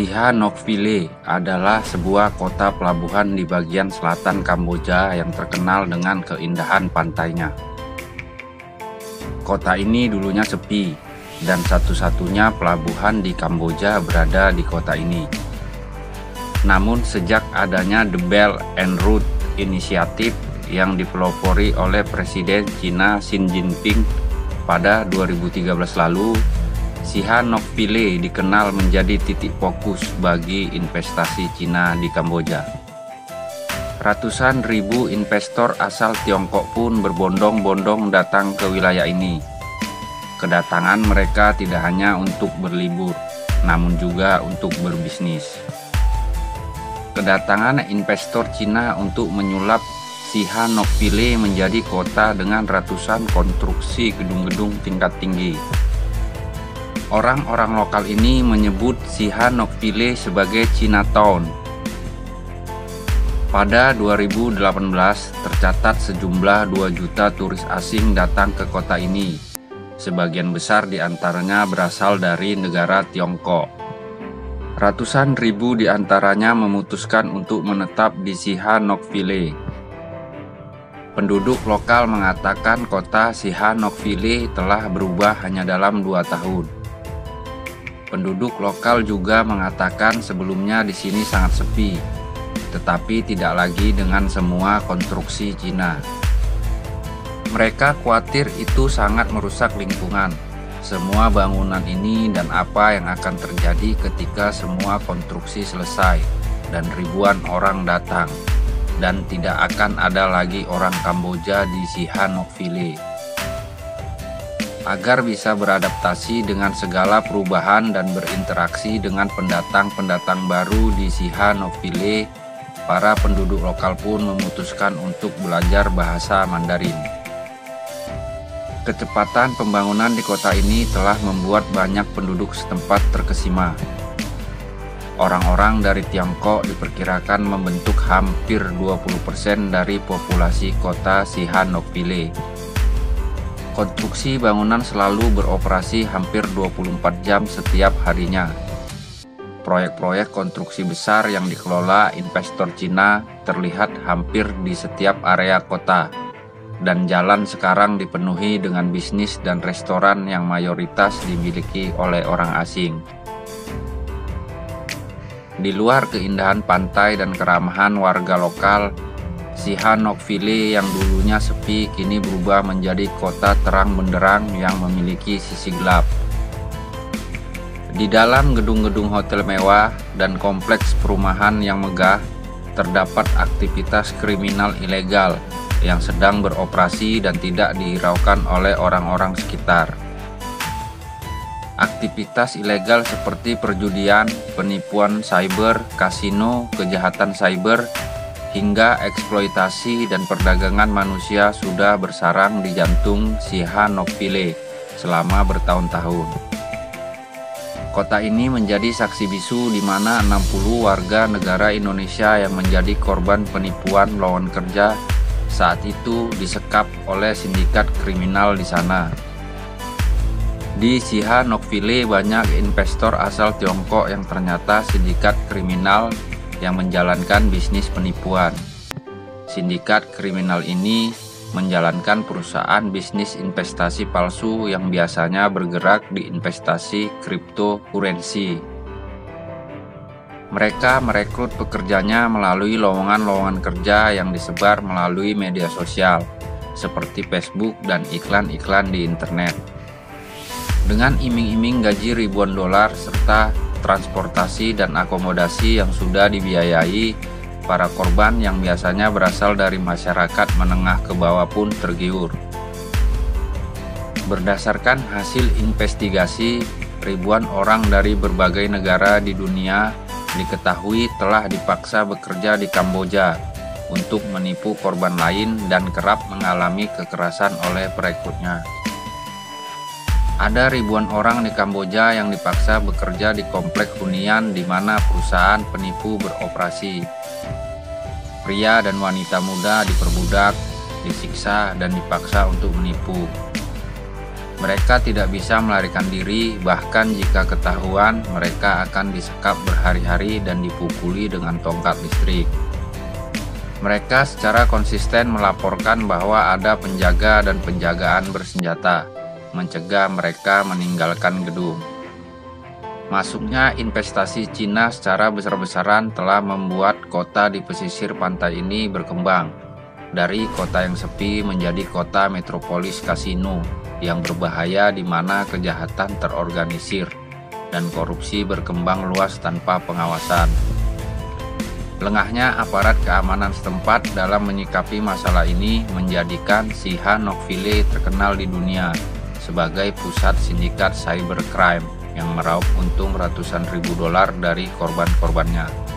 Sihanoukville adalah sebuah kota pelabuhan di bagian selatan Kamboja yang terkenal dengan keindahan pantainya. Kota ini dulunya sepi, dan satu-satunya pelabuhan di Kamboja berada di kota ini. Namun sejak adanya The Belt and Road Initiative yang dipelopori oleh Presiden Cina Xi Jinping pada 2013 lalu, Sihanoukville dikenal menjadi titik fokus bagi investasi Cina di Kamboja. Ratusan ribu investor asal Tiongkok pun berbondong-bondong datang ke wilayah ini. Kedatangan mereka tidak hanya untuk berlibur, namun juga untuk berbisnis. Kedatangan investor Cina untuk menyulap Sihanoukville menjadi kota dengan ratusan konstruksi gedung-gedung tingkat tinggi. Orang-orang lokal ini menyebut Sihanoukville sebagai Chinatown. Pada 2018 tercatat sejumlah 2 juta turis asing datang ke kota ini. Sebagian besar di antaranya berasal dari negara Tiongkok. Ratusan ribu di antaranya memutuskan untuk menetap di Sihanoukville. Penduduk lokal mengatakan kota Sihanoukville telah berubah hanya dalam 2 tahun. Penduduk lokal juga mengatakan sebelumnya di sini sangat sepi, tetapi tidak lagi dengan semua konstruksi Cina. Mereka khawatir itu sangat merusak lingkungan, semua bangunan ini dan apa yang akan terjadi ketika semua konstruksi selesai dan ribuan orang datang, dan tidak akan ada lagi orang Kamboja di Sihanoukville. Agar bisa beradaptasi dengan segala perubahan dan berinteraksi dengan pendatang-pendatang baru di Sihanoukville, para penduduk lokal pun memutuskan untuk belajar bahasa Mandarin. Kecepatan pembangunan di kota ini telah membuat banyak penduduk setempat terkesima. Orang-orang dari Tiongkok diperkirakan membentuk hampir 20% dari populasi kota Sihanoukville. Konstruksi bangunan selalu beroperasi hampir 24 jam setiap harinya. Proyek-proyek konstruksi besar yang dikelola investor Cina terlihat hampir di setiap area kota, dan jalan sekarang dipenuhi dengan bisnis dan restoran yang mayoritas dimiliki oleh orang asing. Di luar keindahan pantai dan keramahan warga lokal, Sihanoukville yang dulunya sepi kini berubah menjadi kota terang benderang yang memiliki sisi gelap. Di dalam gedung-gedung hotel mewah dan kompleks perumahan yang megah, terdapat aktivitas kriminal ilegal yang sedang beroperasi dan tidak dihiraukan oleh orang-orang sekitar. Aktivitas ilegal seperti perjudian, penipuan cyber, kasino, kejahatan cyber, hingga eksploitasi dan perdagangan manusia sudah bersarang di jantung Sihanoukville selama bertahun-tahun. Kota ini menjadi saksi bisu di mana 60 warga negara Indonesia yang menjadi korban penipuan lawan kerja saat itu disekap oleh sindikat kriminal di sana. Di Sihanoukville banyak investor asal Tiongkok yang ternyata sindikat kriminal yang menjalankan bisnis penipuan. Sindikat kriminal ini menjalankan perusahaan bisnis investasi palsu yang biasanya bergerak di investasi cryptocurrency. Mereka merekrut pekerjanya melalui lowongan-lowongan kerja yang disebar melalui media sosial, seperti Facebook dan iklan-iklan di internet. Dengan iming-iming gaji ribuan dolar serta transportasi dan akomodasi yang sudah dibiayai, para korban yang biasanya berasal dari masyarakat menengah ke bawah pun tergiur. Berdasarkan hasil investigasi, ribuan orang dari berbagai negara di dunia diketahui telah dipaksa bekerja di Kamboja untuk menipu korban lain dan kerap mengalami kekerasan oleh perekrutnya. Ada ribuan orang di Kamboja yang dipaksa bekerja di komplek hunian di mana perusahaan penipu beroperasi. Pria dan wanita muda diperbudak, disiksa, dan dipaksa untuk menipu. Mereka tidak bisa melarikan diri, bahkan jika ketahuan, mereka akan disekap berhari-hari dan dipukuli dengan tongkat listrik. Mereka secara konsisten melaporkan bahwa ada penjaga dan penjagaan bersenjata, mencegah mereka meninggalkan gedung. Masuknya investasi Cina secara besar-besaran telah membuat kota di pesisir pantai ini berkembang, dari kota yang sepi menjadi kota metropolis kasino yang berbahaya di mana kejahatan terorganisir dan korupsi berkembang luas tanpa pengawasan. Lengahnya aparat keamanan setempat dalam menyikapi masalah ini menjadikan Sihanoukville terkenal di dunia sebagai pusat sindikat cybercrime yang meraup untung ratusan ribu dolar dari korban-korbannya.